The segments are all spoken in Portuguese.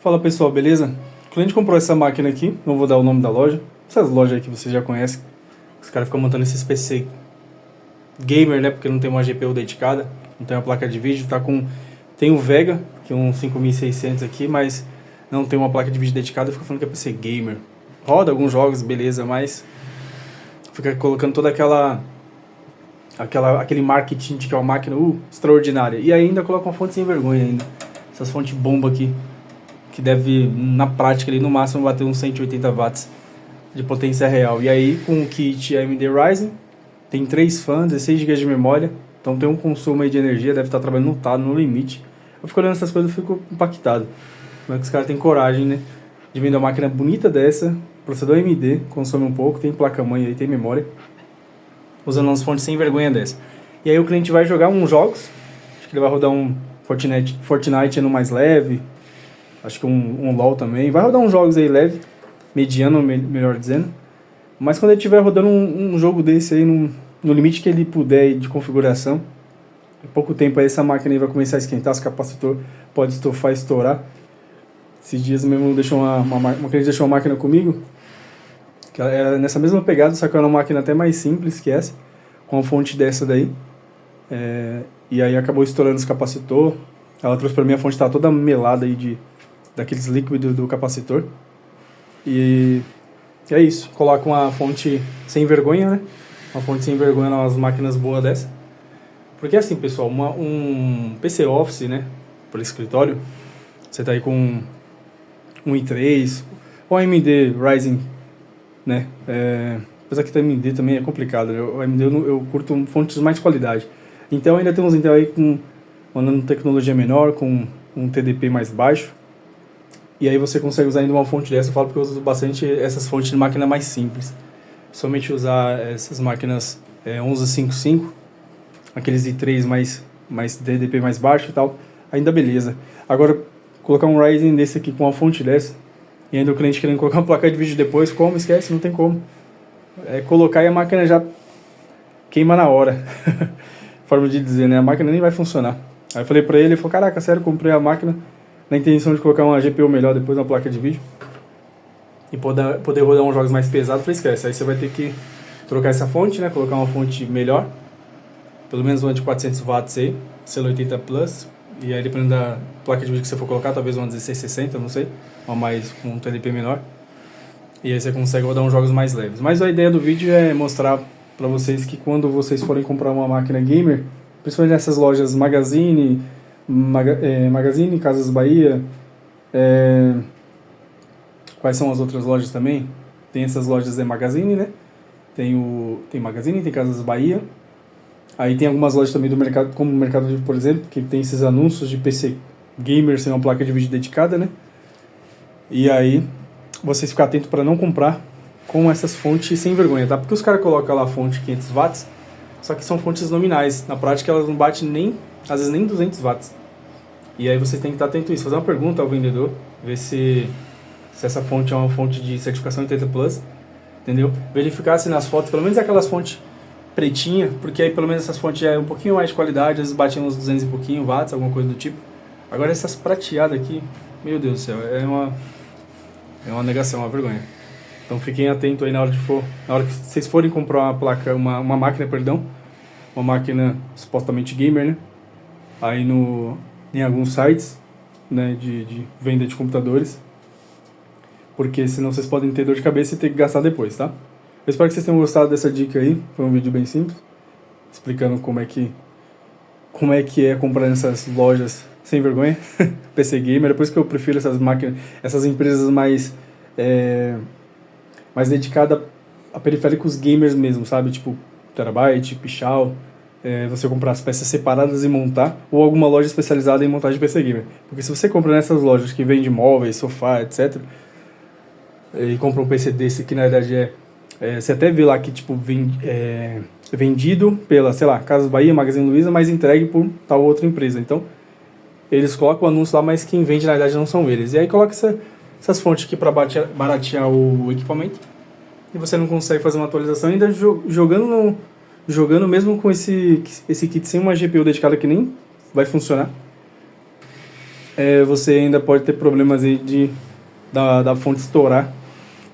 Fala pessoal, beleza? O cliente comprou essa máquina aqui, não vou dar o nome da loja. Essas lojas aí que vocês já conhecem. Os caras ficam montando esses PC gamer, né? Porque não tem uma GPU dedicada, não tem uma placa de vídeo, tá com... Tem o Vega, que é um 5600 aqui, mas não tem uma placa de vídeo dedicada, fica falando que é PC gamer. Roda alguns jogos, beleza, mas fica colocando toda aquele marketing de que é uma máquina extraordinária. E ainda coloca uma fonte sem vergonha ainda. Essas fontes bomba aqui, que deve, na prática, ali, no máximo bater uns 180 watts de potência real. E aí, com o kit AMD Ryzen, tem 3 fãs, 16 GB de memória, então tem um consumo aí de energia, deve estar trabalhando no limite. Eu fico olhando essas coisas e fico impactado. Como é que os caras têm coragem, né? De vender uma máquina bonita dessa, processador AMD, consome um pouco, tem placa-mãe aí, tem memória, usando umas fontes sem vergonha dessa. E aí o cliente vai jogar uns jogos, acho que ele vai rodar um Fortnite no mais leve, acho que um LoL também, vai rodar uns jogos aí leve, mediano, melhor dizendo. Mas quando ele estiver rodando um jogo desse aí, no limite que ele puder de configuração, em pouco tempo aí essa máquina aí vai começar a esquentar, os capacitor pode estourar. Esses dias mesmo uma cliente deixou uma máquina comigo, que ela era nessa mesma pegada, só que era uma máquina até mais simples que essa, com uma fonte dessa daí. E aí acabou estourando os capacitor. Ela trouxe pra mim, a fonte estava toda melada aí daqueles líquidos do capacitor. E é isso, coloca uma fonte sem vergonha, né? Uma fonte sem vergonha nas máquinas boas dessa. Porque assim, pessoal, um PC Office, né, para escritório, você tá aí com um i3, ou AMD Ryzen, né? Apesar que o AMD também é complicado, né? O AMD eu curto fontes mais de qualidade. Então ainda tem uns Intel aí com uma tecnologia menor, com um TDP mais baixo. E aí você consegue usar ainda uma fonte dessa. Eu falo porque eu uso bastante essas fontes de máquina mais simples. Somente usar essas máquinas 1155, aqueles i3 mais TDP mais baixo e tal, ainda beleza. Agora, colocar um Ryzen desse aqui com uma fonte dessa, e ainda o cliente querendo colocar uma placa de vídeo depois, como? Esquece, não tem como. Colocar e a máquina já queima na hora. Forma de dizer, né? A máquina nem vai funcionar. Aí eu falei pra ele falou, caraca, sério, comprei a máquina na intenção de colocar uma GPU melhor depois na placa de vídeo e poder rodar uns jogos mais pesados. Eu falei, esquece, aí você vai ter que trocar essa fonte, né? Colocar uma fonte melhor, pelo menos uma de 400 watts aí, selo 80 Plus, e aí dependendo da placa de vídeo que você for colocar, talvez uma 1660, não sei, uma mais com um TDP menor, e aí você consegue rodar uns jogos mais leves. Mas a ideia do vídeo é mostrar pra vocês que quando vocês forem comprar uma máquina gamer, principalmente nessas lojas Magazine, Casas Bahia, quais são as outras lojas também? Tem essas lojas Magazine, né? Tem Magazine, tem Casas Bahia. Aí tem algumas lojas também do mercado, como o Mercado Livre, por exemplo, que tem esses anúncios de PC gamer sem uma placa de vídeo dedicada, né? E aí vocês ficam atentos para não comprar com essas fontes sem vergonha, tá? Porque os caras colocam lá a fonte 500 watts, só que são fontes nominais. Na prática elas não batem às vezes nem 200 watts. E aí vocês têm que estar atento a isso. Fazer uma pergunta ao vendedor, ver se essa fonte é uma fonte de certificação 80 Plus, entendeu? Verificar se nas fotos, pelo menos aquelas fontes pretinha, porque aí pelo menos essas fontes já é um pouquinho mais de qualidade, às vezes batem uns 200 e pouquinho watts, alguma coisa do tipo. Agora essas prateadas aqui, meu Deus do céu, é uma negação, uma vergonha. Então fiquem atentos aí na hora que vocês forem comprar uma máquina, uma máquina supostamente gamer, né? Aí em alguns sites, né, de venda de computadores, porque senão vocês podem ter dor de cabeça e ter que gastar depois, tá? Eu espero que vocês tenham gostado dessa dica aí, foi um vídeo bem simples, explicando como é que é comprar nessas lojas sem vergonha, PC Gamer. É por isso que eu prefiro essas máquinas, essas empresas mais dedicadas a periféricos gamers mesmo, sabe? Tipo Terabyte, Pichau, você comprar as peças separadas e montar, ou alguma loja especializada em montagem de PC Gamer. Porque se você compra nessas lojas que vendem móveis, sofá, etc., e compra um PC desse que na verdade você até vê lá que tipo vendido pela, sei lá, Casas Bahia, Magazine Luiza, mas entregue por tal outra empresa. Então, eles colocam o anúncio lá, mas quem vende na verdade não são eles. E aí coloca essas fontes aqui para baratear o equipamento. E você não consegue fazer uma atualização ainda jogando mesmo com esse kit sem uma GPU dedicada que nem vai funcionar. você ainda pode ter problemas aí da fonte estourar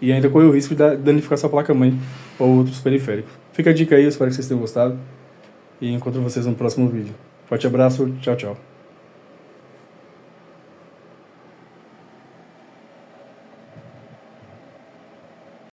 e ainda correr o risco de danificar sua placa-mãe ou outros periféricos. Fica a dica aí, eu espero que vocês tenham gostado e encontro vocês no próximo vídeo. Forte abraço, tchau, tchau.